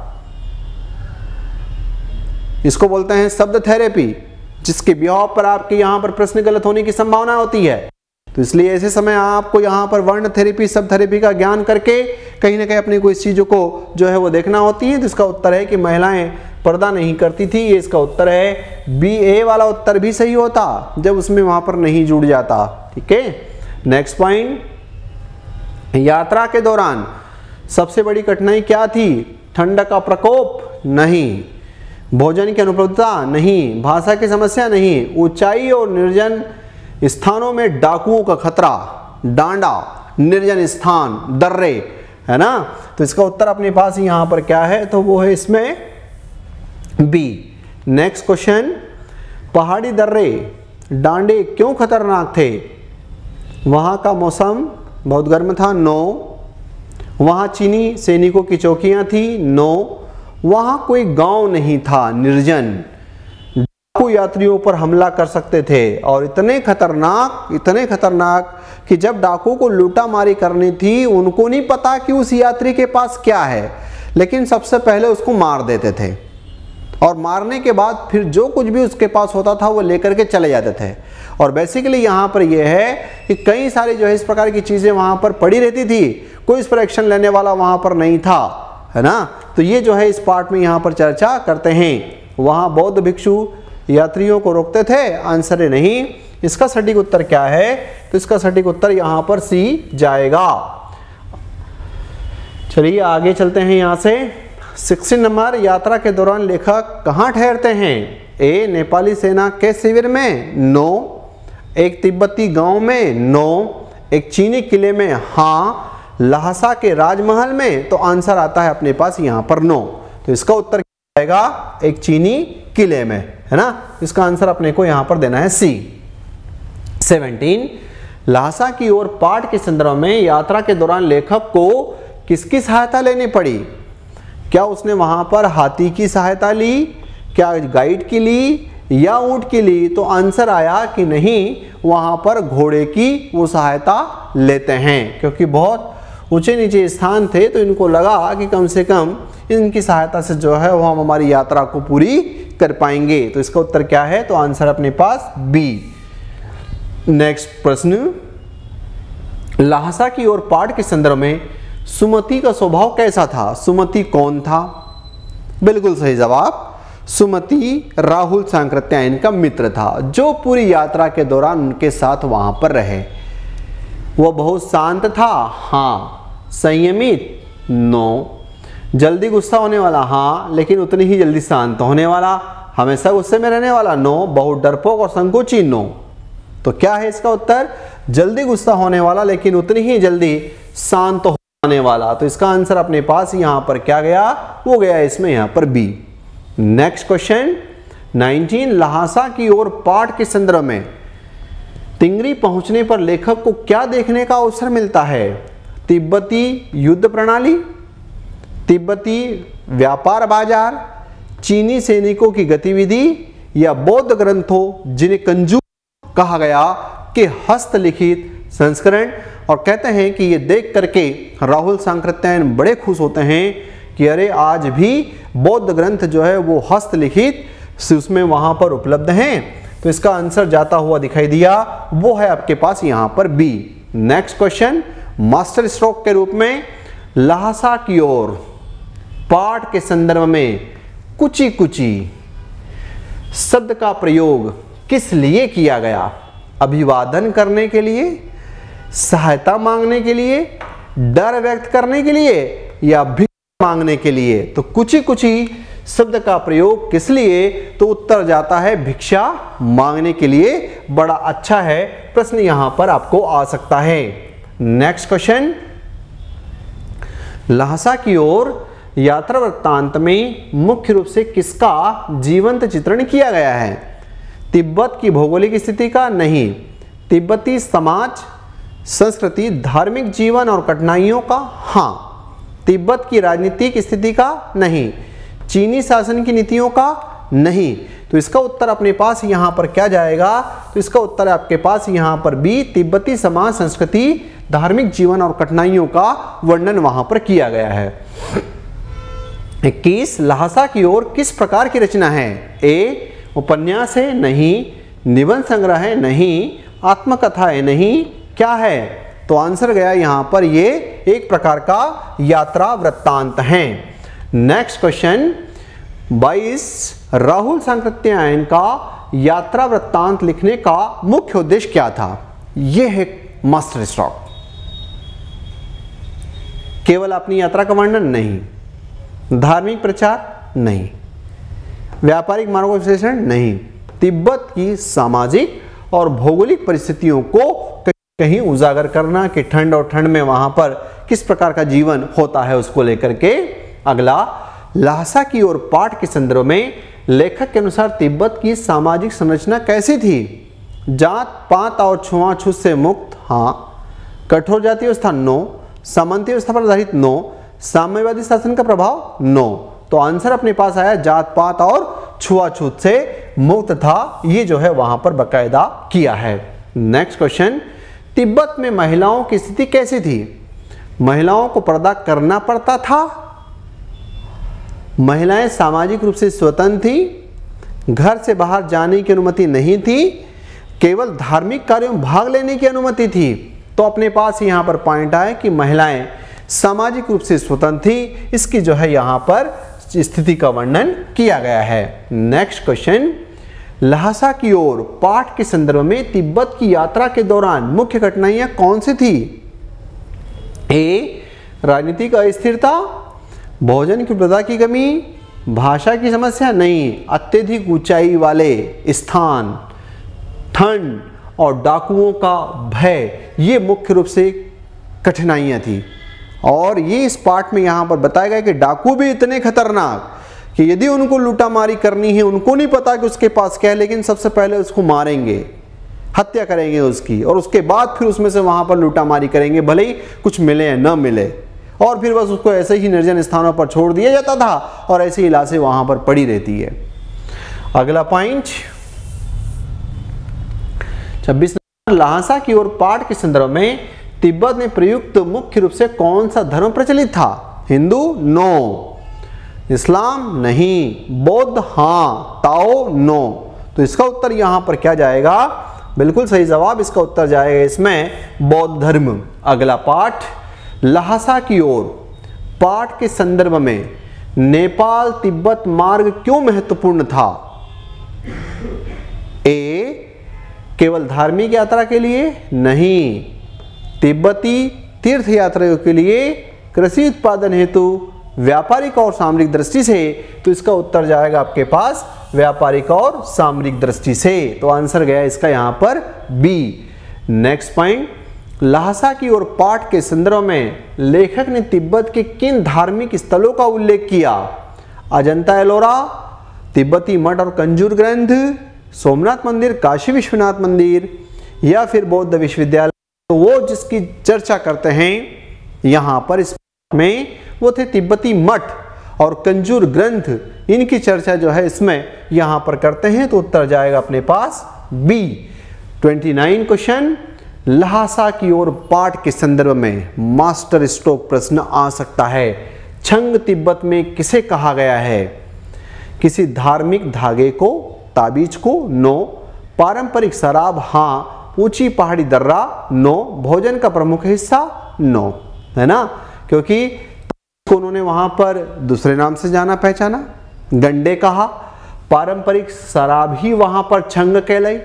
इसको बोलते हैं शब्द थेरेपी, जिसके बिहाव पर आपके यहां पर प्रश्न गलत होने की संभावना होती है। तो इसलिए ऐसे समय आपको यहाँ पर वर्ण थेरेपी, शब्द थेरेपी का ज्ञान करके कहीं ना कहीं अपनी कोई चीज़ों को जो है वो देखना होती है। तो इसका उत्तर है कि महिलाएं पर्दा नहीं करती थी, ये इसका उत्तर है। बी, ए वाला उत्तर भी सही होता जब उसमें वहाँ पर नहीं जुड़ जाता। ठीक है। नेक्स्ट पॉइंट, यात्रा के दौरान सबसे बड़ी कठिनाई क्या थी। ठंड का प्रकोप नहीं, भोजन की अनुपलब्धता नहीं, भाषा की समस्या नहीं, ऊंचाई और निर्जन स्थानों में डाकुओं का खतरा, डांडा, निर्जन स्थान, दर्रे, है ना। तो इसका उत्तर अपने पास यहाँ पर क्या है, तो वो है इसमें बी। नेक्स्ट क्वेश्चन, पहाड़ी दर्रे, डांडे क्यों खतरनाक थे। वहाँ का मौसम बहुत गर्म था, नो। वहाँ चीनी सैनिकों की चौकियाँ थी, नो। वहाँ कोई गांव नहीं था, निर्जन, डाकू यात्रियों पर हमला कर सकते थे, और इतने खतरनाक कि जब डाकू को लूटा मारी करनी थी उनको नहीं पता कि उस यात्री के पास क्या है, लेकिन सबसे पहले उसको मार देते थे और मारने के बाद फिर जो कुछ भी उसके पास होता था वो लेकर के चले जाते थे। और बेसिकली यहाँ पर ये है कि कई सारी जो है इस प्रकार की चीज़ें वहाँ पर पड़ी रहती थी, कोई इस पर एक्शन लेने वाला वहाँ पर नहीं था, है ना। तो ये जो है इस पार्ट में यहाँ पर चर्चा करते हैं। वहाँ बौद्ध भिक्षु यात्रियों को रोकते थे, आंसर है नहीं। इसका सटीक उत्तर क्या है? तो इसका सटीक उत्तर यहाँ पर सी जाएगा। चलिए आगे चलते हैं यहाँ से। 16 नंबर, यात्रा के दौरान लेखक कहाँ ठहरते हैं? ए, नेपाली सेना के शिविर में, नो। एक तिब्बती गांव में, नो। एक चीनी किले में, हाँ। लहासा के राजमहल में, तो आंसर आता है अपने पास यहाँ पर नो। तो इसका उत्तर क्या आएगा? एक चीनी किले में, है ना। इसका आंसर अपने को यहाँ पर देना है सी। 17, लहासा की ओर पाठ के संदर्भ में यात्रा के दौरान लेखक को किसकी सहायता लेनी पड़ी? क्या उसने वहां पर हाथी की सहायता ली, क्या गाइड की ली, या ऊंट की ली? तो आंसर आया कि नहीं, वहां पर घोड़े की वो सहायता लेते हैं, क्योंकि बहुत ऊंचे नीचे स्थान थे तो इनको लगा कि कम से कम इनकी सहायता से जो है वो हम हमारी यात्रा को पूरी कर पाएंगे। तो इसका उत्तर क्या है? तो आंसर अपने पास बी। नेक्स्ट प्रश्न, लहासा की ओर पाठ के संदर्भ में सुमति का स्वभाव कैसा था? सुमति कौन था? बिल्कुल सही जवाब, सुमति राहुल सांकृत्यायन का मित्र था, जो पूरी यात्रा के दौरान उनके साथ वहां पर रहे। वो बहुत शांत था, हाँ। संयमित, नो। जल्दी गुस्सा होने वाला, हाँ, लेकिन उतनी ही जल्दी शांत होने वाला, हमेशा गुस्से में रहने वाला, नो। बहुत डरपोक और संकोची, नो। तो क्या है इसका उत्तर? जल्दी गुस्सा होने वाला लेकिन उतनी ही जल्दी शांत होने वाला। तो इसका आंसर अपने पास यहां पर क्या गया? वो गया इसमें यहां पर बी। नेक्स्ट क्वेश्चन 19, लहासा की ओर पाठ के संदर्भ में तिंगरी पहुंचने पर लेखक को क्या देखने का अवसर मिलता है? तिब्बती युद्ध प्रणाली, तिब्बती व्यापार बाजार, चीनी सैनिकों की गतिविधि, या बौद्ध ग्रंथों जिन्हें कंजू कहा गया कि हस्तलिखित संस्करण। और कहते हैं कि ये देख करके राहुल सांकृत्यायन बड़े खुश होते हैं कि अरे आज भी बौद्ध ग्रंथ जो है वो हस्तलिखित उसमें वहां पर उपलब्ध हैं। तो इसका आंसर जाता हुआ दिखाई दिया, वो है आपके पास यहां पर B. Next question, master stroke के रूप में लहासा की ओर पाठ के संदर्भ में कुची कुची शब्द का प्रयोग किस लिए किया गया? अभिवादन करने के लिए, सहायता मांगने के लिए, डर व्यक्त करने के लिए, या भिक्षा मांगने के लिए? तो कुची कुची शब्द का प्रयोग किस लिए? तो उत्तर जाता है भिक्षा मांगने के लिए। बड़ा अच्छा है, प्रश्न यहां पर आपको आ सकता है। नेक्स्ट क्वेश्चन, लहासा की ओर यात्रा वृत्तांत में मुख्य रूप से किसका जीवंत चित्रण किया गया है? तिब्बत की भौगोलिक स्थिति का? नहीं। तिब्बती समाज, संस्कृति, धार्मिक जीवन और कठिनाइयों का? हाँ। तिब्बत की राजनीतिक स्थिति का? नहीं। चीनी शासन की नीतियों का? नहीं। तो इसका उत्तर अपने पास यहां पर क्या जाएगा? तो इसका उत्तर आपके पास यहां पर बी, तिब्बती समाज, संस्कृति, धार्मिक जीवन और कठिनाइयों का वर्णन वहां पर किया गया है। 21, लहासा की ओर किस प्रकार की रचना है? ए, उपन्यास है? नहीं। निबंध संग्रह है? नहीं। आत्मकथा है? नहीं। क्या है? तो आंसर गया यहां पर ये एक प्रकार का यात्रा वृत्तांत है। नेक्स्ट क्वेश्चन 22, राहुल सांकृत्यायन का यात्रा वृत्तांत लिखने का मुख्य उद्देश्य क्या था? यह है मास्टर स्ट्रोक। केवल अपनी यात्रा का वर्णन? नहीं। धार्मिक प्रचार? नहीं। व्यापारिक मार्गोपदेशन? नहीं। तिब्बत की सामाजिक और भौगोलिक परिस्थितियों को कहीं उजागर करना कि ठंड और ठंड में वहां पर किस प्रकार का जीवन होता है उसको लेकर के। अगला, लहासा की ओर पाठ के संदर्भ में लेखक के अनुसार तिब्बत की सामाजिक संरचना कैसी थी? जात पात और छुआछूत से मुक्त? हाँ। कठोर जाति व्यवस्था? नो। सामंती व्यवस्था पर आधारित? नो। साम्यवादी शासन का प्रभाव? नो। तो आंसर अपने पास आया जात पात और छुआछूत से मुक्त था, ये जो है वहां पर बकायदा किया है। नेक्स्ट क्वेश्चन, तिब्बत में महिलाओं की स्थिति कैसी थी? महिलाओं को पर्दा करना पड़ता था महिलाएं सामाजिक रूप से स्वतंत्र थी, घर से बाहर जाने की अनुमति नहीं थी, केवल धार्मिक कार्यों में भाग लेने की अनुमति थी। तो अपने पास यहाँ पर पॉइंट आए कि महिलाएं सामाजिक रूप से स्वतंत्र थी, इसकी जो है यहाँ पर स्थिति का वर्णन किया गया है। नेक्स्ट क्वेश्चन, ल्हासा की ओर पाठ के संदर्भ में तिब्बत की यात्रा के दौरान मुख्य कठिनाइयां कौन सी थी? ए, राजनीतिक अस्थिरता, भोजन की उपलब्धता की कमी, भाषा की समस्या नहीं, अत्यधिक ऊंचाई वाले स्थान, ठंड और डाकुओं का भय, ये मुख्य रूप से कठिनाइयां थी। और ये इस पाठ में यहाँ पर बताया गया कि डाकू भी इतने खतरनाक कि यदि उनको लूटामारी करनी है, उनको नहीं पता कि उसके पास क्या है, लेकिन सबसे पहले उसको मारेंगे, हत्या करेंगे उसकी, और उसके बाद फिर उसमें से वहां पर लूटामारी करेंगे, भले ही कुछ मिले या न मिले। और फिर बस उसको ऐसे ही निर्जन स्थानों पर छोड़ दिया जाता था और ऐसी ही लाशें वहां पर पड़ी रहती है। अगला पॉइंट 26, ल्हासा की ओर पाठ के संदर्भ में तिब्बत में प्रयुक्त मुख्य रूप से कौन सा धर्म प्रचलित था? हिंदू? नो। इस्लाम? नहीं। बौद्ध? हाँ। ताओ? नो। तो इसका उत्तर यहां पर क्या जाएगा? बिल्कुल सही जवाब, इसका उत्तर जाएगा इसमें बौद्ध धर्म। अगला पाठ, ल्हासा की ओर पाठ के संदर्भ में नेपाल तिब्बत मार्ग क्यों महत्वपूर्ण था? ए, केवल धार्मिक यात्रा के लिए? नहीं। तिब्बती तीर्थ यात्रियों के लिए, कृषि उत्पादन हेतु, व्यापारिक और सामरिक दृष्टि से? तो इसका उत्तर जाएगा आपके पास व्यापारिक और सामरिक दृष्टि से। तो आंसर गया इसका यहां पर बी। नेक्स्ट पॉइंट, ल्हासा की ओर पाठ के संदर्भ में लेखक ने तिब्बत के किन धार्मिक स्थलों का उल्लेख किया? अजंता एलोरा, तिब्बती मठ और कंजूर ग्रंथ, सोमनाथ मंदिर, काशी विश्वनाथ मंदिर, या फिर बौद्ध विश्वविद्यालय? तो वो जिसकी चर्चा करते हैं यहां पर इस में, वो थे तिब्बती मठ और कंजूर ग्रंथ, इनकी चर्चा जो है इसमें यहां पर करते हैं। तो उत्तर जाएगा अपने पास बी। 29 क्वेश्चन, ल्हासा की ओर पाठ के संदर्भ में मास्टर स्ट्रोक प्रश्न आ सकता है। छंग तिब्बत में किसे कहा गया है? किसी धार्मिक धागे को, ताबीज को? नो। पारंपरिक शराब? हाँ। ऊंची पहाड़ी दर्रा? नो। भोजन का प्रमुख हिस्सा? नो। है ना, क्योंकि उन्होंने वहां पर दूसरे नाम से जाना पहचाना, गंडे कहा। पारंपरिक शराब ही वहां पर छंग कहलाई,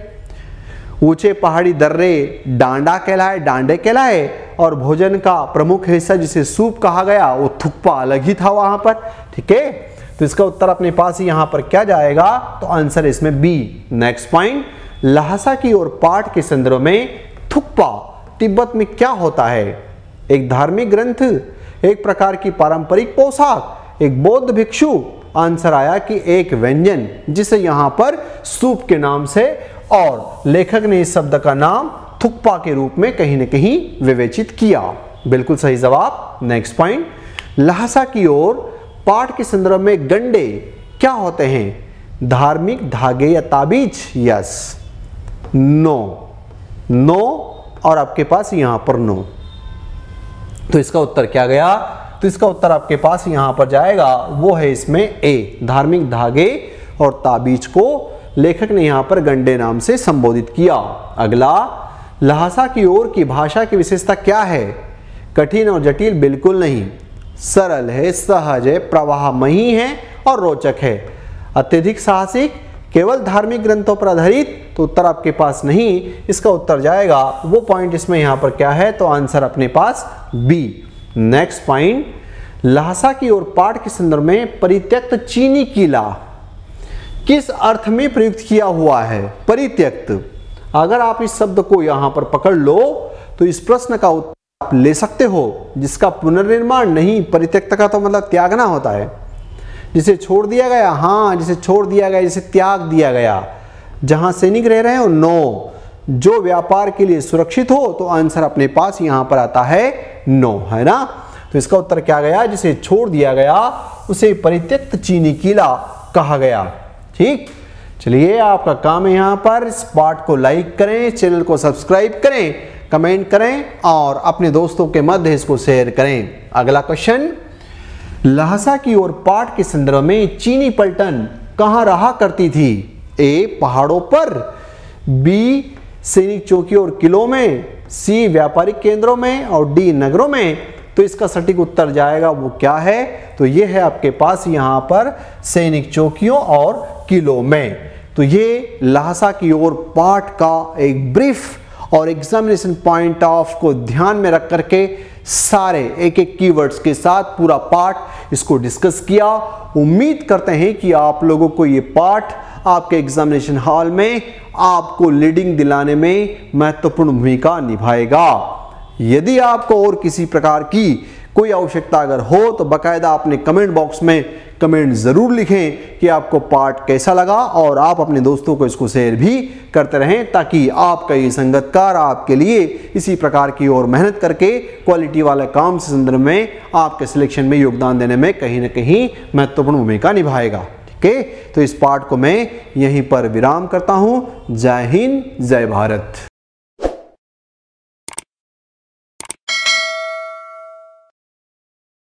ऊंचे पहाड़ी दर्रे डांडा कहलाए, डांडे कहलाए, और भोजन का प्रमुख हिस्सा जिसे सूप कहा गया वो थुक्पा अलग ही था वहां पर। ठीक है, तो इसका उत्तर अपने पास ही यहां पर क्या जाएगा? तो आंसर इसमें बी। नेक्स्ट पॉइंट, ल्हासा की ओर पाठ के संदर्भ में थुक्पा तिब्बत में क्या होता है? एक धार्मिक ग्रंथ, एक प्रकार की पारंपरिक पोशाक, एक बौद्ध भिक्षु? आंसर आया कि एक व्यंजन, जिसे यहां पर सूप के नाम से, और लेखक ने इस शब्द का नाम थुक्पा के रूप में कहीं न कहीं विवेचित किया। बिल्कुल सही जवाब। नेक्स्ट पॉइंट, ल्हासा की ओर पाठ के संदर्भ में गंडे क्या होते हैं? धार्मिक धागे या ताबीज? यस। नो। नो और आपके पास यहां पर नो। तो इसका उत्तर क्या गया? तो इसका उत्तर आपके पास यहां पर जाएगा, वो है इसमें ए, धार्मिक धागे और ताबीज को लेखक ने यहां पर गंडे नाम से संबोधित किया। अगला, ल्हासा की ओर की भाषा की विशेषता क्या है? कठिन और जटिल? बिल्कुल नहीं। सरल है, सहज है, प्रवाहमयी है और रोचक है। अत्यधिक साहसिक? केवल धार्मिक ग्रंथों पर आधारित? तो उत्तर आपके पास नहीं, इसका उत्तर जाएगा, वो पॉइंट इसमें यहां पर क्या है? तो आंसर अपने पास बी। नेक्स्ट पॉइंट, ल्हासा की ओर पाठ के संदर्भ में परित्यक्त चीनी किला किस अर्थ में प्रयुक्त किया हुआ है? परित्यक्त। अगर आप इस शब्द को यहां पर पकड़ लो तो इस प्रश्न का उत्तर आप ले सकते हो, जिसका पुनर्निर्माण नहीं। परित्यक्त का तो मतलब त्यागना होता है, जिसे छोड़ दिया गया। हाँ, जिसे छोड़ दिया गया, जिसे त्याग दिया गया। जहां सैनिक रह रहे हो? नो। जो व्यापार के लिए सुरक्षित हो? तो आंसर अपने पास यहां पर आता है नो, है ना। तो इसका उत्तर क्या गया? जिसे छोड़ दिया गया उसे परित्यक्त चीनी किला कहा गया। ठीक, चलिए आपका काम है यहां पर इस पाठ को लाइक करें, चैनल को सब्सक्राइब करें, कमेंट करें और अपने दोस्तों के मध्य इसको शेयर करें। अगला क्वेश्चन, लहसा की ओर पाठ के संदर्भ में चीनी पलटन कहाँ रहा करती थी? ए पहाड़ों पर, बी सैनिक चौकियों और किलों में, सी व्यापारिक केंद्रों में और डी नगरों में। तो इसका सटीक उत्तर जाएगा वो क्या है? तो ये है आपके पास यहाँ पर सैनिक चौकियों और किलों में। तो ये लहसा की ओर पाठ का एक ब्रीफ और एग्जामिनेशन पॉइंट ऑफ को ध्यान में रख करके सारे एक एक कीवर्ड्स के साथ पूरा पाठ इसको डिस्कस किया। उम्मीद करते हैं कि आप लोगों को ये पाठ आपके एग्जामिनेशन हॉल में आपको लीडिंग दिलाने में महत्वपूर्ण भूमिका निभाएगा। यदि आपको और किसी प्रकार की कोई आवश्यकता अगर हो तो बाकायदा अपने कमेंट बॉक्स में कमेंट ज़रूर लिखें कि आपको पाठ कैसा लगा, और आप अपने दोस्तों को इसको शेयर भी करते रहें ताकि आपका ये संगतकार आपके लिए इसी प्रकार की और मेहनत करके क्वालिटी वाले काम से संदर्भ में आपके सिलेक्शन में योगदान देने में कहीं ना कहीं महत्वपूर्ण भूमिका निभाएगा। ठीक है, तो इस पाठ को मैं यहीं पर विराम करता हूँ। जय हिंद, जय भारत।